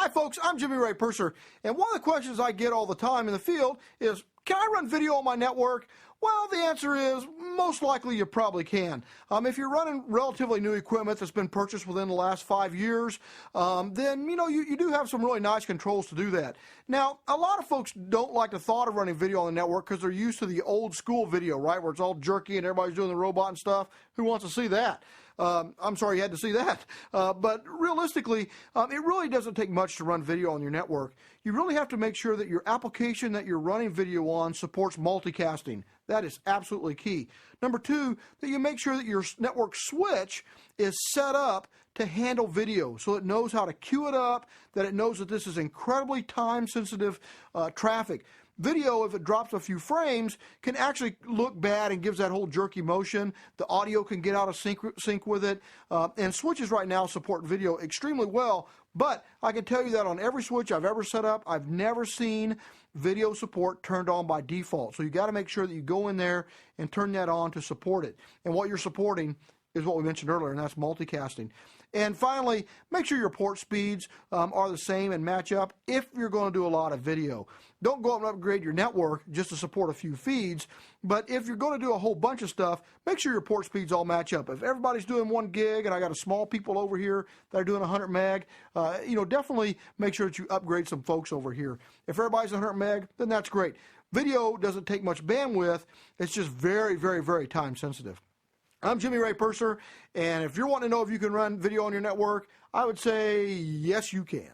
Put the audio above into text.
Hi folks, I'm Jimmy Ray Purser, and one of the questions I get all the time in the field is, can I run video on my network? Well, the answer is most likely you probably can. If you're running relatively new equipment that's been purchased within the last 5 years, then you do have some really nice controls to do that. Now, a lot of folks don't like the thought of running video on the network because they're used to the old school video, right, where it's all jerky and everybody's doing the robot and stuff. Who wants to see that? I'm sorry you had to see that. But realistically, it really doesn't take much to run video on your network. You really have to make sure that your application that you're running video on supports multicasting. That is absolutely key. Number two, that you make sure that your network switch is set up to handle video, so it knows how to queue it up, that it knows that this is incredibly time-sensitive traffic. Video, if it drops a few frames, can actually look bad and gives that whole jerky motion. The audio can get out of sync with it. And switches right now support video extremely well. But I can tell you that on every switch I've ever set up, I've never seen video support turned on by default. So you got to make sure that you go in there and turn that on to support it. And what you're supporting is what we mentioned earlier, and that's multicasting. And finally, make sure your port speeds are the same and match up if you're going to do a lot of video. Don't go up and upgrade your network just to support a few feeds, but if you're going to do a whole bunch of stuff, make sure your port speeds all match up. If everybody's doing 1 gig and I got a small people over here that are doing 100 meg, definitely make sure that you upgrade some folks over here. If everybody's 100 meg, then that's great. Video doesn't take much bandwidth. It's just very, very, very time sensitive. I'm Jimmy Ray Purser, and if you're wanting to know if you can run video on your network, I would say yes, you can.